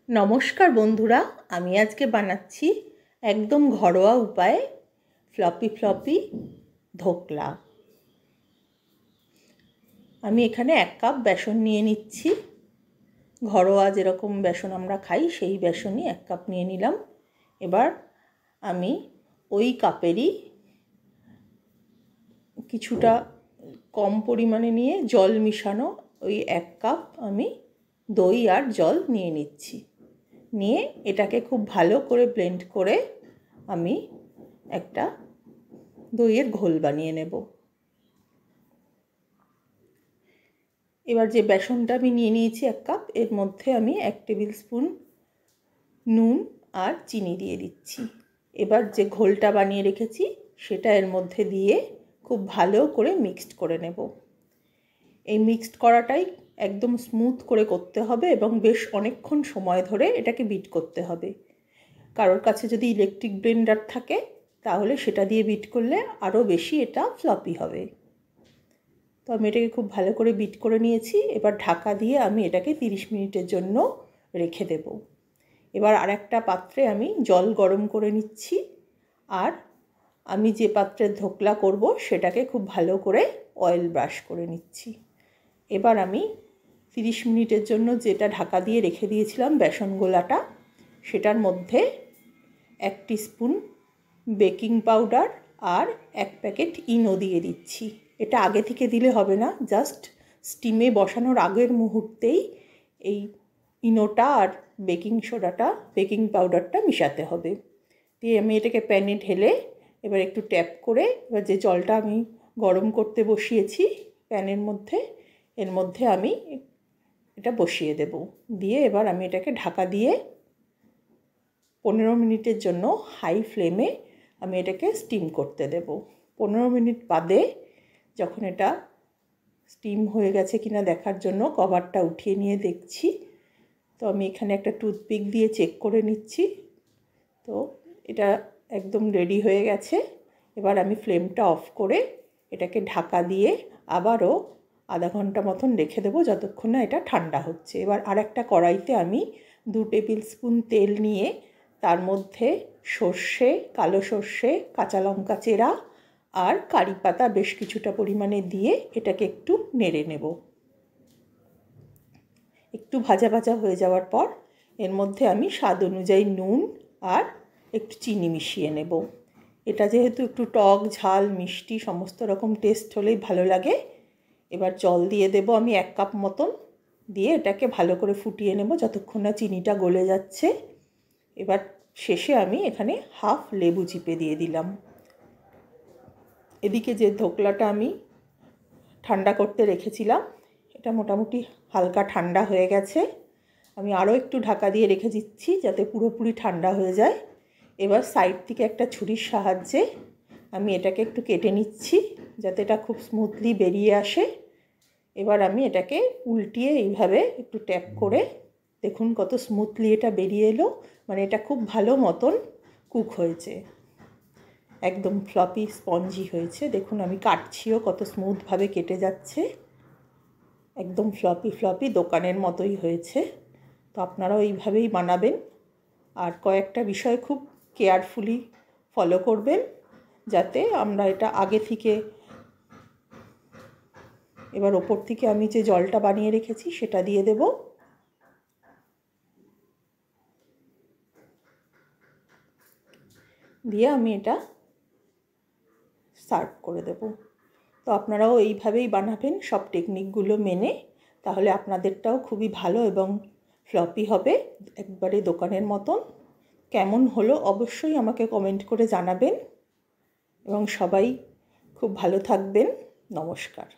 নমস্কার বন্ধুরা, আমি আজকে বানাচ্ছি একদম ঘরোয়া উপায়ে ফ্লপি ধোকলা। আমি এখানে 1 কাপ বেসন নিয়ে নিচ্ছি। ঘরোয়া যেরকম বেসন আমরা খাই সেই বেসনই 1 কাপ নিয়ে নিলাম। এবার আমি ওই কাপেরই কিছুটা কম পরিমাণে নিয়ে জল মিশানো ওই 1 কাপ আমি দই আর জল নিয়ে নিচ্ছি। নিয়ে এটাকে খুব ভালো করে ব্লেন্ড করে আমি একটা দইয়ের ঘোল বানিয়ে নেব। এবার যে বেসনটা আমি নিয়ে নিয়েছি 1 কাপ, এর মধ্যে আমি 1 টেবিল স্পুন নুন আর চিনি দিয়ে দিচ্ছি। এবার যে ঘোলটা বানিয়ে রেখেছি সেটা এর মধ্যে দিয়ে খুব ভালো করে মিক্সড করে নেব। এই মিক্সড করাটাই একদম স্মুথ করে করতে হবে এবং বেশ অনেকক্ষণ সময় ধরে এটাকে বিট করতে হবে। কারোর কাছে যদি ইলেকট্রিক ব্লেন্ডার থাকে তাহলে সেটা দিয়ে বিট করলে আরও বেশি এটা ফ্লপি হবে। তো আমি এটাকে খুব ভালো করে বিট করে নিয়েছি। এবার ঢাকা দিয়ে আমি এটাকে 30 মিনিটের জন্য রেখে দেব। এবার আরেকটা পাত্রে আমি জল গরম করে নিচ্ছি আর আমি যে পাত্রে ধোকলা করব সেটাকে খুব ভালো করে অয়েল ব্রাশ করে নিচ্ছি। এবার আমি 30 মিনিটের জন্য যেটা ঢাকা দিয়ে রেখে দিয়েছিলাম বেসন গোলাটা, সেটার মধ্যে 1 টিস্পুন বেকিং পাউডার আর 1 প্যাকেট ইনো দিয়ে দিচ্ছি। এটা আগে থেকে দিলে হবে না, জাস্ট স্টিমে বসানোর আগের মুহূর্তেই এই ইনোটা আর বেকিং পাউডারটা মিশাতে হবে। দিয়ে আমি এটাকে প্যানে ঢেলে এবার একটু ট্যাপ করে এবার যে জলটা আমি গরম করতে বসিয়েছি প্যানের মধ্যে, এর মধ্যে আমি এটা বসিয়ে দেব। দিয়ে এবার আমি এটাকে ঢাকা দিয়ে 15 মিনিটের জন্য হাই ফ্লেমে আমি এটাকে স্টিম করতে দেব। 15 মিনিট বাদে যখন এটা স্টিম হয়ে গেছে কিনা দেখার জন্য কভারটা উঠিয়ে নিয়ে দেখছি। তো আমি এখানে একটা টুথপিক দিয়ে চেক করে নিচ্ছি। তো এটা একদম রেডি হয়ে গেছে। এবার আমি ফ্লেমটা অফ করে এটাকে ঢাকা দিয়ে আবারও আধা ঘন্টা মতন রেখে দেবো যতক্ষণ না এটা ঠান্ডা হচ্ছে। এবার আরেকটা কড়াইতে আমি 2 টেবিল স্পুন তেল নিয়ে তার মধ্যে সর্ষে, কালো সর্ষে, কাঁচা লঙ্কা চেরা আর কারি পাতা বেশ কিছুটা পরিমাণে দিয়ে এটাকে একটু নেড়ে নেব। একটু ভাজা ভাজা হয়ে যাওয়ার পর এর মধ্যে আমি স্বাদ অনুযায়ী নুন আর একটু চিনি মিশিয়ে নেব। এটা যেহেতু একটু টক ঝাল মিষ্টি সমস্ত রকম টেস্ট হলেই ভালো লাগে। এবার জল দিয়ে দেব আমি 1 কাপ মতন, দিয়ে এটাকে ভালো করে ফুটিয়ে নেব যতক্ষণ না চিনিটা গলে যাচ্ছে। এবার শেষে আমি এখানে হাফ লেবু চিপে দিয়ে দিলাম। এদিকে যে ধোকলাটা আমি ঠান্ডা করতে রেখেছিলাম এটা মোটামুটি হালকা ঠান্ডা হয়ে গেছে। আমি আরও একটু ঢাকা দিয়ে রেখে দিচ্ছি যাতে পুরোপুরি ঠান্ডা হয়ে যায়। এবার সাইড থেকে একটা ছুরির সাহায্যে আমি এটাকে একটু কেটে নিচ্ছি যাতে এটা খুব স্মুথলি বেরিয়ে আসে। এবার আমি এটাকে উল্টিয়ে এইভাবে একটু ট্যাপ করে দেখুন কত স্মুথলি এটা বেরিয়ে এলো। মানে এটা খুব ভালো মতন কুক হয়েছে, একদম ফ্লপি স্পঞ্জি হয়েছে। দেখুন আমি কাটছিও কত স্মুথভাবে কেটে যাচ্ছে, একদম ফ্লপি দোকানের মতোই হয়েছে। তো আপনারাও এইভাবেই বানাবেন আর কয়েকটা বিষয় খুব কেয়ারফুলি ফলো করবেন যাতে আমরা এটা আগে থেকে। এবার ওপর থেকে আমি যে জলটা বানিয়ে রেখেছি সেটা দিয়ে দেব। দিয়ে আমি এটা সার্ভ করে দেব। তো আপনারাও এইভাবেই বানাবেন সব টেকনিকগুলো মেনে, তাহলে আপনাদেরটাও খুবই ভালো এবং ফ্লপি হবে একবারে দোকানের মতন। কেমন হলো অবশ্যই আমাকে কমেন্ট করে জানাবেন এবং সবাই খুব ভালো থাকবেন। নমস্কার।